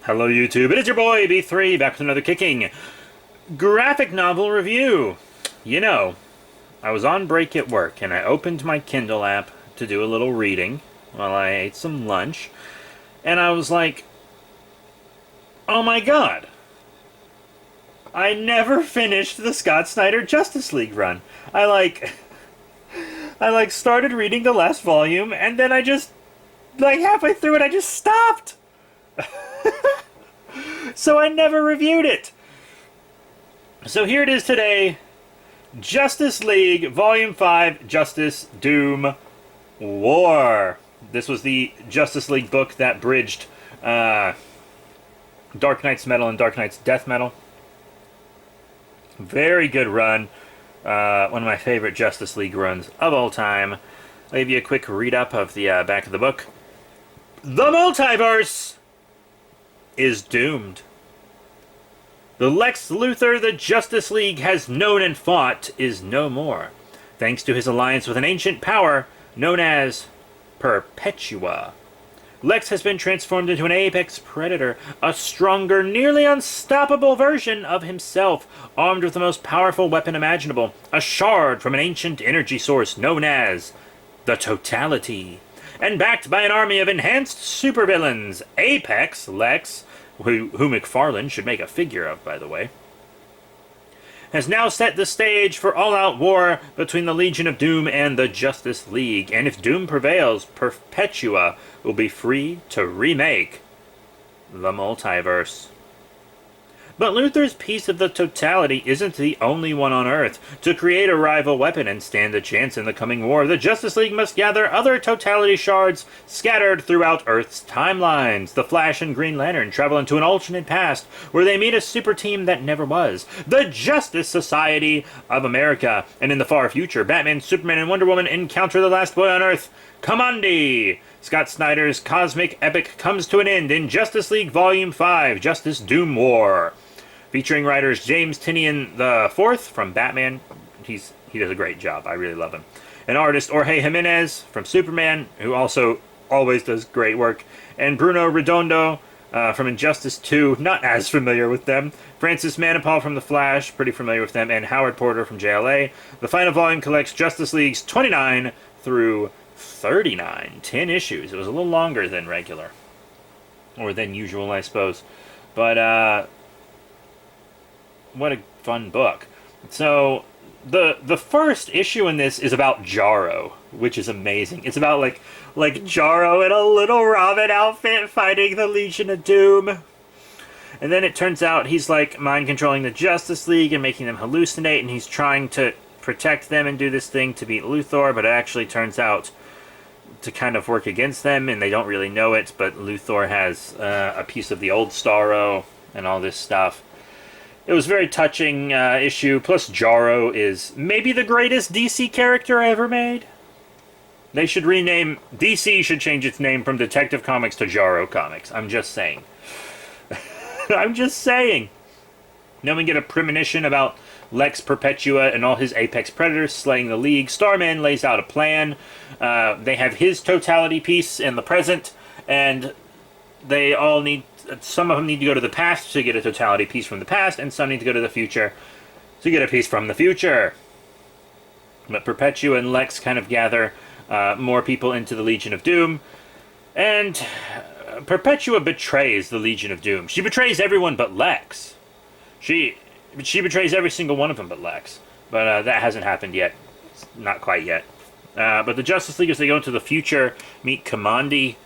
Hello YouTube, it is your boy B3 back with another kicking graphic novel review. You know, I was on break at work and I opened my Kindle app to do a little reading while I ate some lunch, and I was like, oh my god, I never finished the Scott Snyder Justice League run. I started reading the last volume and then I just, halfway through it I just stopped. So I never reviewed it. So here it is today. Justice League Volume 5, Justice Doom War. This was the Justice League book that bridged Dark Knight's Metal and Dark Knight's Death Metal. Very good run. One of my favorite Justice League runs of all time. I'll give you a quick read-up of the back of the book. The multiverse is doomed. The Lex Luthor the Justice League has known and fought is no more, thanks to his alliance with an ancient power known as Perpetua. Lex has been transformed into an apex predator, a stronger, nearly unstoppable version of himself, armed with the most powerful weapon imaginable, a shard from an ancient energy source known as the Totality. And backed by an army of enhanced supervillains, Apex, Lex, who McFarlane should make a figure of, by the way, has now set the stage for all-out war between the Legion of Doom and the Justice League. And if Doom prevails, Perpetua will be free to remake the multiverse. But Luthor's piece of the Totality isn't the only one on Earth. To create a rival weapon and stand a chance in the coming war, the Justice League must gather other Totality shards scattered throughout Earth's timelines. The Flash and Green Lantern travel into an alternate past where they meet a super team that never was, the Justice Society of America. And in the far future, Batman, Superman, and Wonder Woman encounter the last boy on Earth, Kamandi. Scott Snyder's cosmic epic comes to an end in Justice League Volume 5, Justice Doom War. Featuring writers James Tynion IV from Batman. He does a great job. I really love him. And artist Jorge Jimenez from Superman, who also always does great work. And Bruno Redondo from Injustice 2, not as familiar with them. Francis Manapul from The Flash, pretty familiar with them. And Howard Porter from JLA. The final volume collects Justice League's 29 through 39. 10 issues. It was a little longer than regular. Or than usual, I suppose. But, what a fun book. So, the first issue in this is about Jarro, which is amazing. It's about, like Jarro in a little Robin outfit fighting the Legion of Doom. And then it turns out he's, mind-controlling the Justice League and making them hallucinate, and he's trying to protect them and do this thing to beat Luthor, but it actually turns out to kind of work against them, and they don't really know it, but Luthor has a piece of the old Starro and all this stuff. It was a very touching issue, plus Jarro is maybe the greatest DC character ever made. They should rename... DC should change its name from Detective Comics to Jarro Comics. I'm just saying. I'm just saying. Then we get a premonition about Lex, Perpetua, and all his apex predators slaying the League. Starman lays out a plan. They have his Totality piece in the present, and they all need... Some of them need to go to the past to get a Totality piece from the past, and some need to go to the future to get a piece from the future. But Perpetua and Lex kind of gather more people into the Legion of Doom, and Perpetua betrays the Legion of Doom. She betrays everyone but Lex. She betrays every single one of them but Lex. But that hasn't happened yet. Not quite yet. But the Justice League, as they go into the future, meet Kamandi.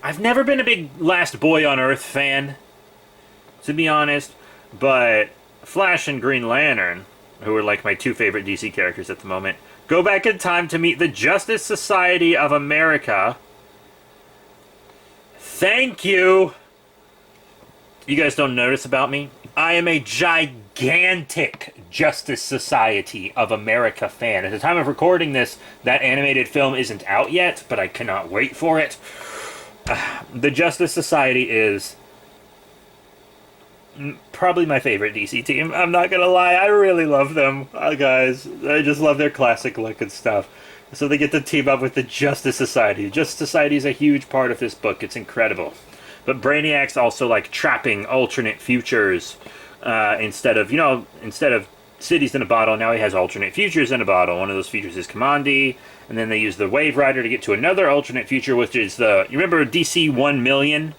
I've never been a big Last Boy on Earth fan, to be honest, but Flash and Green Lantern, who are my two favorite DC characters at the moment, go back in time to meet the Justice Society of America. Thank you! You guys don't notice about me? I am a gigantic Justice Society of America fan. At the time of recording this, that animated film isn't out yet, but I cannot wait for it. The Justice Society is probably my favorite DC team. I'm not gonna lie, I really love them, guys. I just love their classic look and stuff. So they get to team up with the Justice Society. The Justice Society is a huge part of this book. It's incredible. but Brainiac's also like trapping alternate futures instead of cities in a bottle. Now he has alternate futures in a bottle. One of those futures is Commandi, and then they use the Wave Rider to get to another alternate future, which is you remember DC 1 million?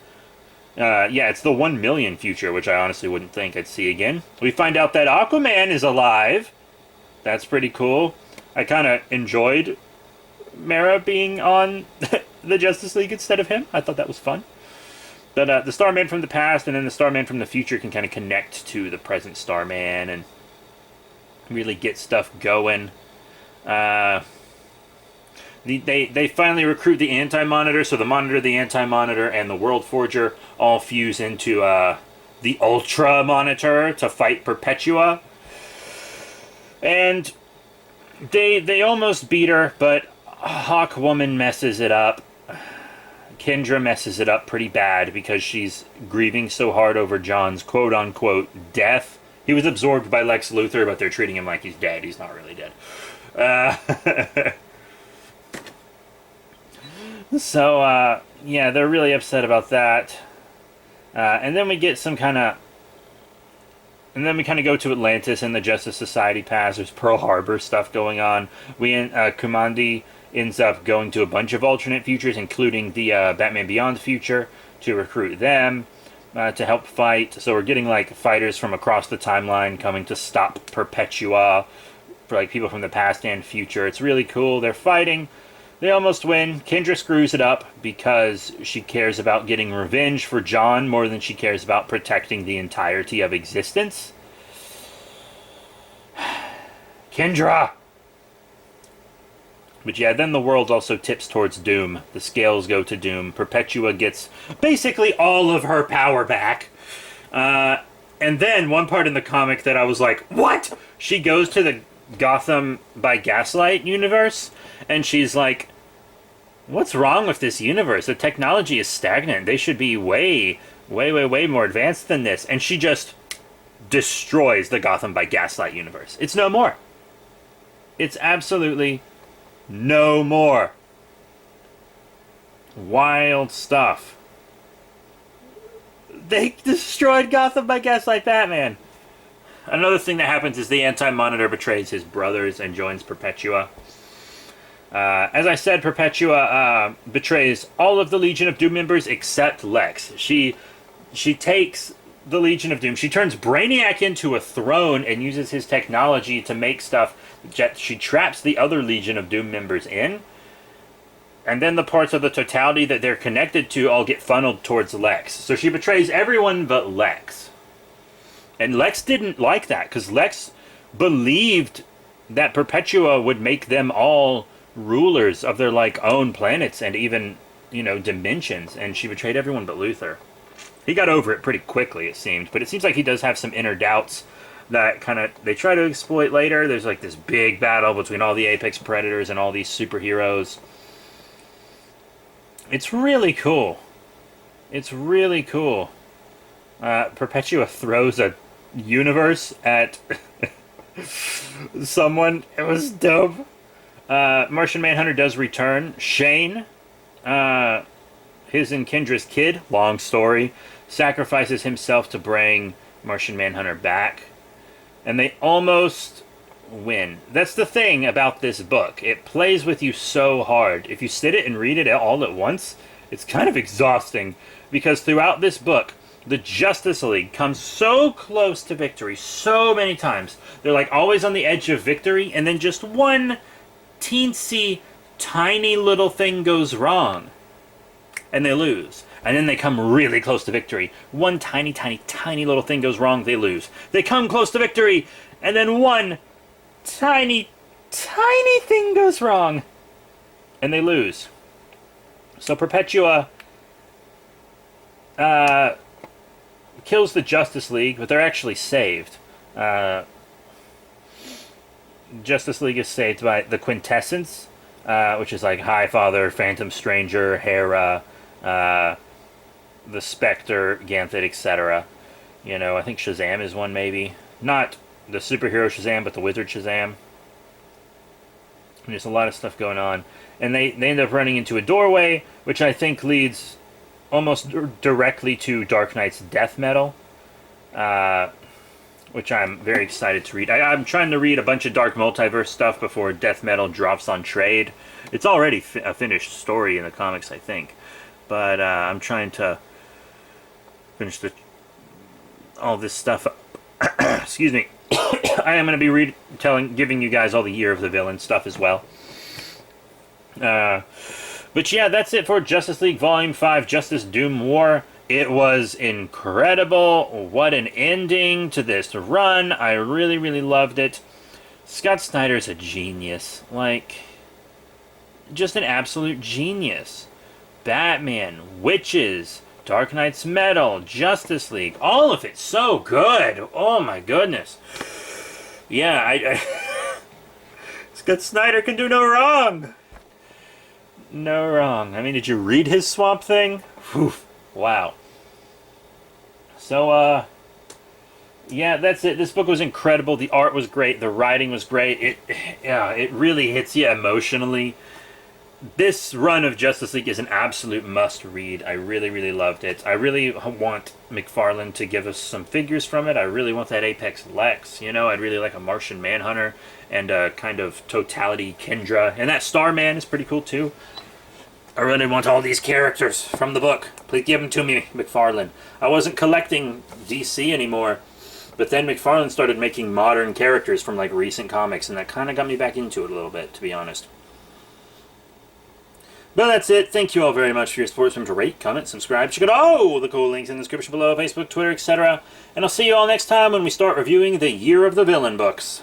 Yeah, it's the 1 million future, which I honestly wouldn't think I'd see again. We find out that Aquaman is alive. That's pretty cool. I kind of enjoyed Mara being on the Justice League instead of him. I thought that was fun. But the Starman from the past and then the Starman from the future can kind of connect to the present Starman and really get stuff going. They finally recruit the Anti-Monitor, so the Monitor, the Anti-Monitor, and the World Forger all fuse into the Ultra Monitor to fight Perpetua. And they almost beat her, but Hawkwoman messes it up. Kendra messes it up pretty bad because she's grieving so hard over John's quote-unquote death. He was absorbed by Lex Luthor, but they're treating him like he's dead. He's not really dead. So, yeah, they're really upset about that. And then we get some kind of... And then we kind of go to Atlantis and the Justice Society pass. There's Pearl Harbor stuff going on. Commandi ends up going to a bunch of alternate futures, including the Batman Beyond future, to recruit them to help fight. So we're getting, like, fighters from across the timeline coming to stop Perpetua, for, like, people from the past and future. It's really cool. They're fighting. They almost win. Kendra screws it up because she cares about getting revenge for John more than she cares about protecting the entirety of existence. Kendra! But yeah, then the world also tips towards Doom. The scales go to Doom. Perpetua gets basically all of her power back. And then one part in the comic that I was like, what? She goes to the Gotham by Gaslight universe, and she's like, what's wrong with this universe? The technology is stagnant. They should be way more advanced than this. And she just destroys the Gotham by Gaslight universe. It's no more. It's absolutely no more. Wild stuff. They destroyed Gotham by Gaslight Batman. Another thing that happens is the Anti-Monitor betrays his brothers and joins Perpetua. As I said, Perpetua betrays all of the Legion of Doom members except Lex. She takes the Legion of Doom. She turns Brainiac into a throne and uses his technology to make stuff. She traps the other Legion of Doom members in. And then the parts of the totality that they're connected to all get funneled towards Lex. So she betrays everyone but Lex. And Lex didn't like that, because Lex believed that Perpetua would make them all rulers of their, like, own planets and even, dimensions. And she betrayed everyone but Luthor. He got over it pretty quickly, it seemed. But it seems like he does have some inner doubts that they try to exploit later. There's, like, this big battle between all the Apex Predators and all these superheroes. It's really cool. It's really cool. Perpetua throws a universe at someone. It was dope. Martian Manhunter does return. Shane, his and Kendra's kid, long story, sacrifices himself to bring Martian Manhunter back. And they almost win. That's the thing about this book. It plays with you so hard. If you sit it and read it all at once, it's kind of exhausting. Because throughout this book, the Justice League comes so close to victory so many times. They're like always on the edge of victory, and then just one teensy, tiny little thing goes wrong. And they lose. And then they come really close to victory. One tiny, tiny, tiny little thing goes wrong, they lose. They come close to victory, and then one tiny, tiny thing goes wrong, and they lose. So Perpetua kills the Justice League, but they're actually saved. Justice League is saved by the Quintessence, which is like Highfather, Phantom Stranger, Hera, the Spectre, Ganthet, etc. I think Shazam is one, maybe. Not the superhero Shazam, but the Wizard Shazam. And there's a lot of stuff going on. And they end up running into a doorway, which I think leads almost directly to Dark Knight's death metal, which I'm very excited to read. I'm trying to read a bunch of Dark Multiverse stuff before death metal drops on trade. It's already a finished story in the comics, I think, but I'm trying to finish all this stuff up. Excuse me. I am going to be giving you guys all the Year of the Villain stuff as well. But yeah, that's it for Justice League Volume 5, Justice Doom War. It was incredible. What an ending to this run. I really, really loved it. Scott Snyder's a genius. Like, just an absolute genius. Batman, Witches, Dark Knight's Metal, Justice League, all of it so good. Oh my goodness. Yeah, Scott Snyder can do no wrong. No wrong. I mean, did you read his Swamp Thing? Whew. Wow. So, yeah, that's it. This book was incredible. The art was great. The writing was great. It really hits you emotionally. This run of Justice League is an absolute must-read. I really, really loved it. I really want McFarlane to give us some figures from it. I really want that Apex Lex. You know, I'd really like a Martian Manhunter and a kind of Totality Kendra. And that Starman is pretty cool, too. I really want all these characters from the book. Please give them to me, McFarlane. I wasn't collecting DC anymore, but then McFarlane started making modern characters from, like, recent comics, and that kind of got me back into it a little bit, to be honest. But that's it. Thank you all very much for your support. Remember to rate, comment, subscribe. Check out all the cool links in the description below, Facebook, Twitter, etc. And I'll see you all next time when we start reviewing the Year of the Villain books.